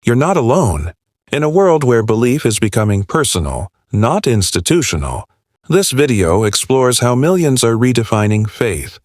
You're not alone. In a world where belief is becoming personal, not institutional, this video explores how millions are redefining faith,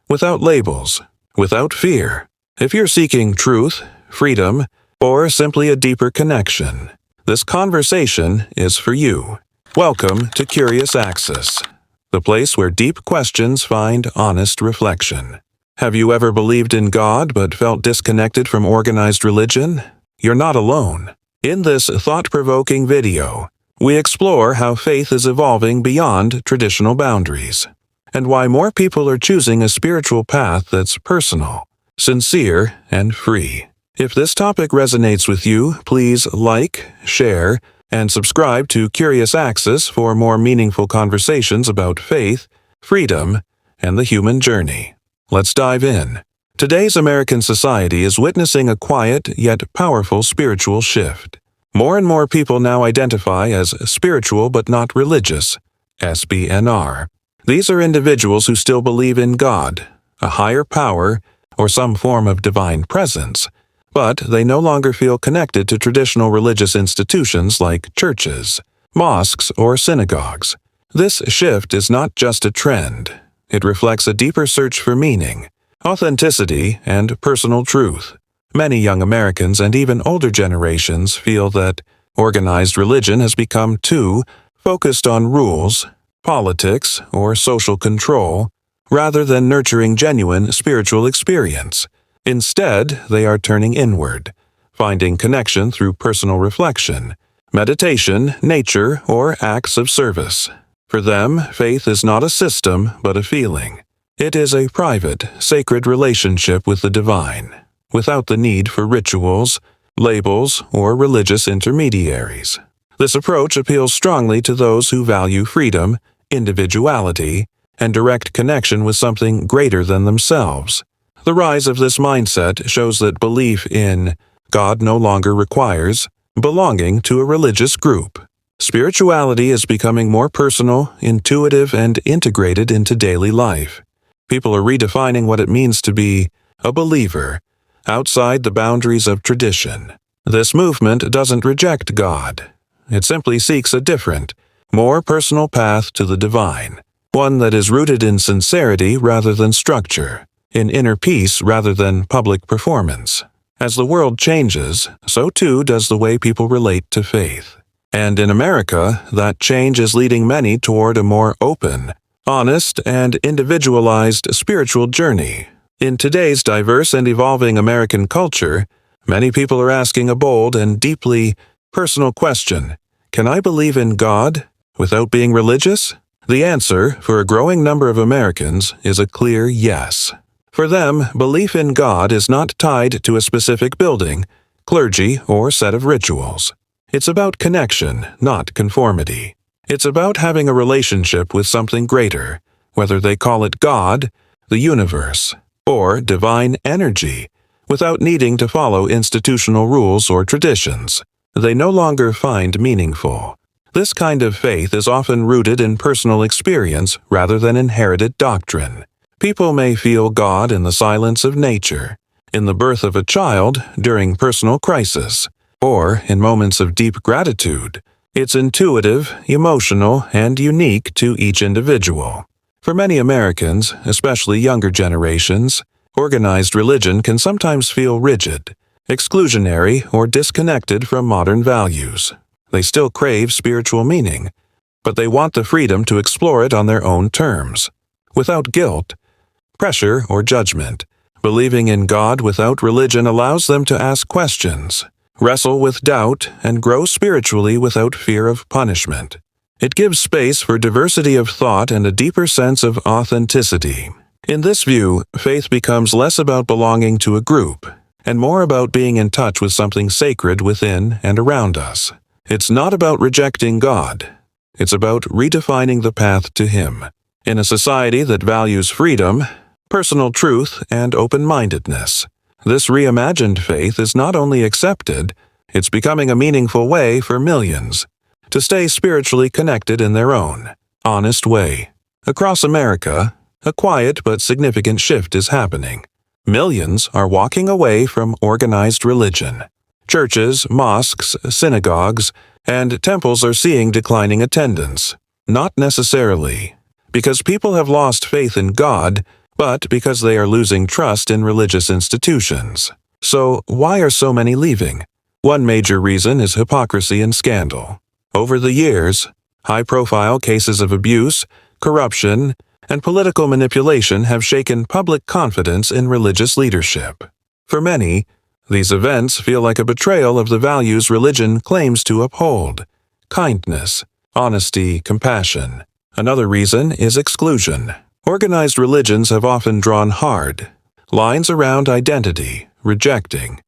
without labels, without fear. If you're seeking truth, freedom, or simply a deeper connection, this conversation is for you. Welcome to Curious Access, the place where deep questions find honest reflection. Have you ever believed in God but felt disconnected from organized religion? You're not alone. In this thought-provoking video, we explore how faith is evolving beyond traditional boundaries, and why more people are choosing a spiritual path that's personal, sincere, and free. If this topic resonates with you, please like, share, and subscribe to Curious Access for more meaningful conversations about faith, freedom, and the human journey. Let's dive in. Today's American society is witnessing a quiet yet powerful spiritual shift. More and more people now identify as spiritual but not religious, SBNR. These are individuals who still believe in God, a higher power, or some form of divine presence, but they no longer feel connected to traditional religious institutions like churches, mosques, or synagogues. This shift is not just a trend. It reflects a deeper search for meaning, authenticity, and personal truth. Many young Americans and even older generations feel that organized religion has become too focused on rules, politics, or social control, rather than nurturing genuine spiritual experience. Instead, they are turning inward, finding connection through personal reflection, meditation, nature, or acts of service. For them, faith is not a system, but a feeling. It is a private, sacred relationship with the divine, without the need for rituals, labels, or religious intermediaries. This approach appeals strongly to those who value freedom, individuality, and direct connection with something greater than themselves. The rise of this mindset shows that belief in God no longer requires belonging to a religious group. Spirituality is becoming more personal, intuitive, and integrated into daily life. People are redefining what it means to be a believer, outside the boundaries of tradition. This movement doesn't reject God. It simply seeks a different, more personal path to the divine, one that is rooted in sincerity rather than structure, in inner peace rather than public performance. As the world changes, so too does the way people relate to faith. And in America, that change is leading many toward a more open, honest, and individualized spiritual journey. In today's diverse and evolving American culture, many people are asking a bold and deeply personal question: can I believe in God without being religious? The answer, for a growing number of Americans, is a clear yes. For them, belief in God is not tied to a specific building, clergy, or set of rituals. It's about connection, not conformity. It's about having a relationship with something greater, whether they call it God, the universe, or divine energy, without needing to follow institutional rules or traditions they no longer find meaningful. This kind of faith is often rooted in personal experience rather than inherited doctrine. People may feel God in the silence of nature, in the birth of a child during personal crisis, or in moments of deep gratitude. It's intuitive, emotional, and unique to each individual. For many Americans, especially younger generations, organized religion can sometimes feel rigid, exclusionary, or disconnected from modern values. They still crave spiritual meaning, but they want the freedom to explore it on their own terms, without guilt, pressure, or judgment. Believing in God without religion allows them to ask questions, wrestle with doubt, and grow spiritually without fear of punishment. It gives space for diversity of thought and a deeper sense of authenticity. In this view, faith becomes less about belonging to a group, and more about being in touch with something sacred within and around us. It's not about rejecting God. It's about redefining the path to Him. In a society that values freedom, personal truth, and open-mindedness, this reimagined faith is not only accepted, it's becoming a meaningful way for millions to stay spiritually connected in their own, honest way. Across America, a quiet but significant shift is happening. Millions are walking away from organized religion, Churches, mosques, synagogues, and temples are seeing declining attendance. Not necessarily because people have lost faith in God, but because they are losing trust in religious institutions. So, why are so many leaving? One major reason is hypocrisy and scandal. Over the years, high-profile cases of abuse, corruption, and political manipulation have shaken public confidence in religious leadership. For many, these events feel like a betrayal of the values religion claims to uphold: kindness, honesty, compassion. Another reason is exclusion. Organized religions have often drawn hard lines around identity, rejecting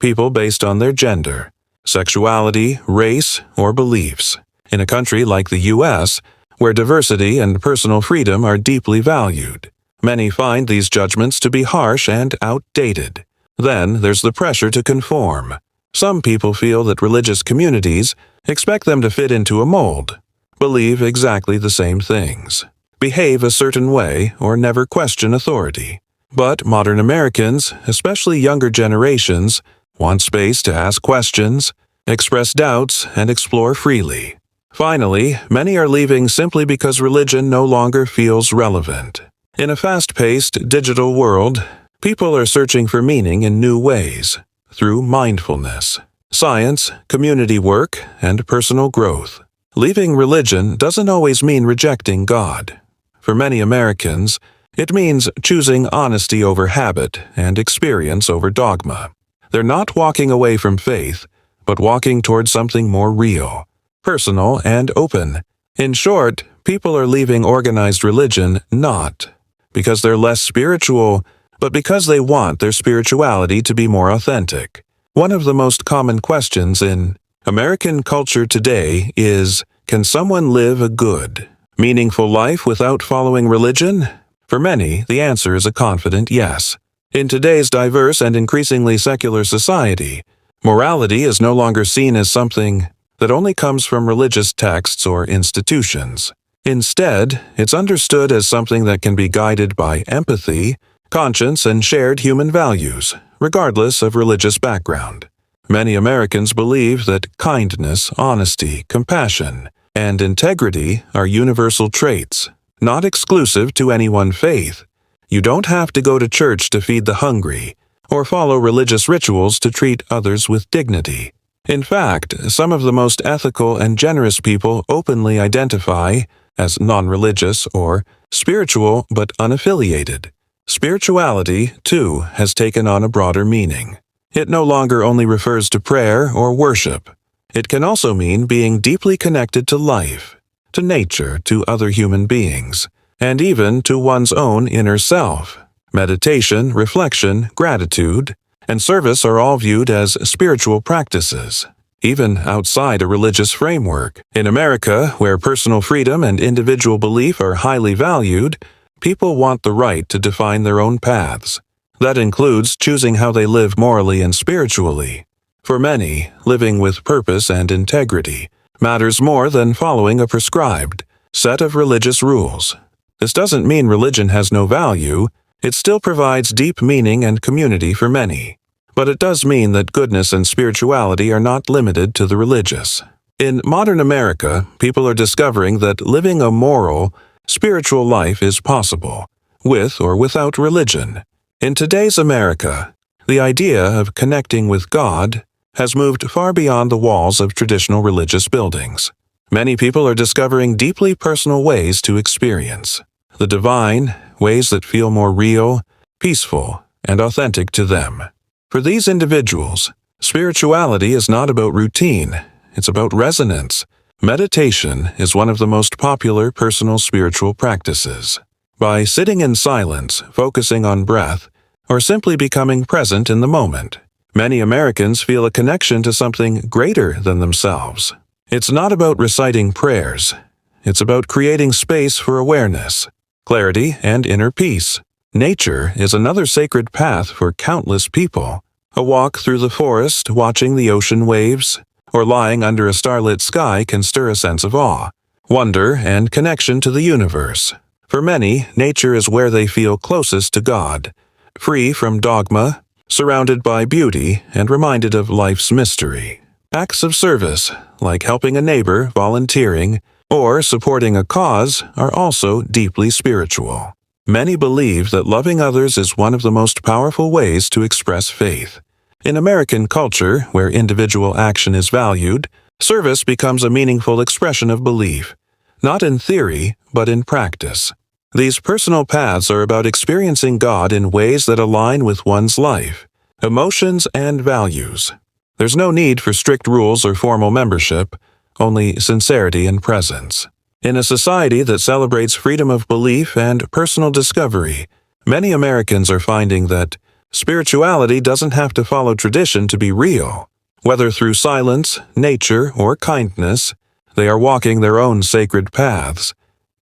people based on their gender, sexuality, race, or beliefs. In a country like the U.S., where diversity and personal freedom are deeply valued, many find these judgments to be harsh and outdated. Then there's the pressure to conform. Some people feel that religious communities expect them to fit into a mold, believe exactly the same things, behave a certain way, or never question authority. But modern Americans, especially younger generations, want space to ask questions, express doubts, and explore freely. Finally, many are leaving simply because religion no longer feels relevant. In a fast-paced, digital world, people are searching for meaning in new ways, through mindfulness, science, community work, and personal growth. Leaving religion doesn't always mean rejecting God. For many Americans, it means choosing honesty over habit and experience over dogma. They're not walking away from faith, but walking towards something more real, personal, and open. In short, people are leaving organized religion not because they're less spiritual, but because they want their spirituality to be more authentic. One of the most common questions in American culture today is, can someone live a good, meaningful life without following religion? For many, the answer is a confident yes. In today's diverse and increasingly secular society, morality is no longer seen as something that only comes from religious texts or institutions. Instead, it's understood as something that can be guided by empathy, conscience, and shared human values, regardless of religious background. Many Americans believe that kindness, honesty, compassion, and integrity are universal traits, not exclusive to any one faith. You don't have to go to church to feed the hungry, or follow religious rituals to treat others with dignity. In fact, some of the most ethical and generous people openly identify as non-religious or spiritual but unaffiliated. Spirituality, too, has taken on a broader meaning. It no longer only refers to prayer or worship. It can also mean being deeply connected to life, to nature, to other human beings, and even to one's own inner self. Meditation, reflection, gratitude, and service are all viewed as spiritual practices, even outside a religious framework. In America, where personal freedom and individual belief are highly valued, people want the right to define their own paths. That includes choosing how they live morally and spiritually. For many, living with purpose and integrity matters more than following a prescribed set of religious rules. This doesn't mean religion has no value. It still provides deep meaning and community for many. But it does mean that goodness and spirituality are not limited to the religious. In modern America, people are discovering that living a moral, spiritual life is possible, with or without religion. In today's America, the idea of connecting with God has moved far beyond the walls of traditional religious buildings. Many people are discovering deeply personal ways to experience the divine, ways that feel more real, peaceful, and authentic to them. For these individuals, spirituality is not about routine, it's about resonance. Meditation is one of the most popular personal spiritual practices. By sitting in silence, focusing on breath, or simply becoming present in the moment, many Americans feel a connection to something greater than themselves. It's not about reciting prayers. It's about creating space for awareness, clarity, and inner peace. Nature is another sacred path for countless people. A walk through the forest, watching the ocean waves, or lying under a starlit sky can stir a sense of awe, wonder, and connection to the universe. For many, nature is where they feel closest to God, free from dogma, surrounded by beauty and reminded of life's mystery. Acts of service, like helping a neighbor, volunteering, or supporting a cause, are also deeply spiritual. Many believe that loving others is one of the most powerful ways to express faith. In American culture, where individual action is valued, service becomes a meaningful expression of belief, not in theory, but in practice. These personal paths are about experiencing God in ways that align with one's life, emotions, and values. There's no need for strict rules or formal membership, only sincerity and presence. In a society that celebrates freedom of belief and personal discovery, many Americans are finding that spirituality doesn't have to follow tradition to be real. Whether through silence, nature, or kindness, they are walking their own sacred paths,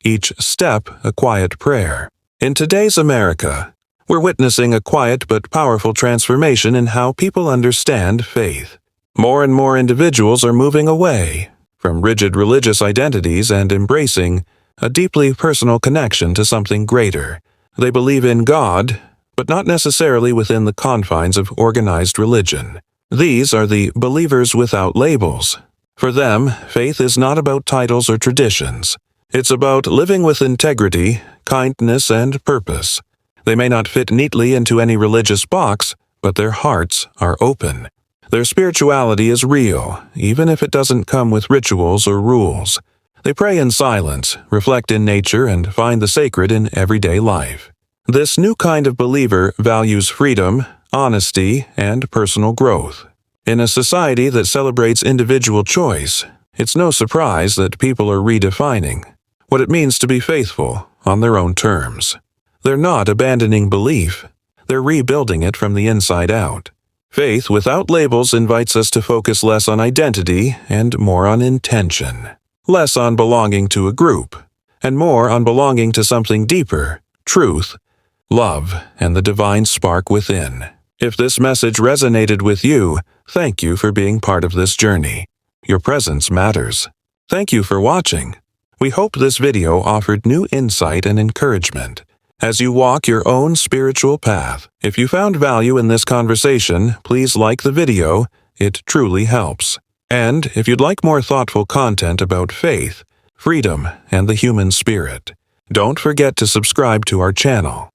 each step a quiet prayer. In today's America, we're witnessing a quiet but powerful transformation in how people understand faith. More and more individuals are moving away from rigid religious identities and embracing a deeply personal connection to something greater. They believe in God, but not necessarily within the confines of organized religion. These are the believers without labels. For them, faith is not about titles or traditions. It's about living with integrity, kindness, and purpose. They may not fit neatly into any religious box, but their hearts are open. Their spirituality is real, even if it doesn't come with rituals or rules. They pray in silence, reflect in nature, and find the sacred in everyday life. This new kind of believer values freedom, honesty, and personal growth. In a society that celebrates individual choice, it's no surprise that people are redefining what it means to be faithful on their own terms. They're not abandoning belief, they're rebuilding it from the inside out. Faith without labels invites us to focus less on identity and more on intention, less on belonging to a group, and more on belonging to something deeper, truth, love, and the divine spark within. If this message resonated with you, thank you for being part of this journey. Your presence matters. Thank you for watching. We hope this video offered new insight and encouragement as you walk your own spiritual path. If you found value in this conversation, please like the video. It truly helps. And if you'd like more thoughtful content about faith, freedom, and the human spirit, don't forget to subscribe to our channel.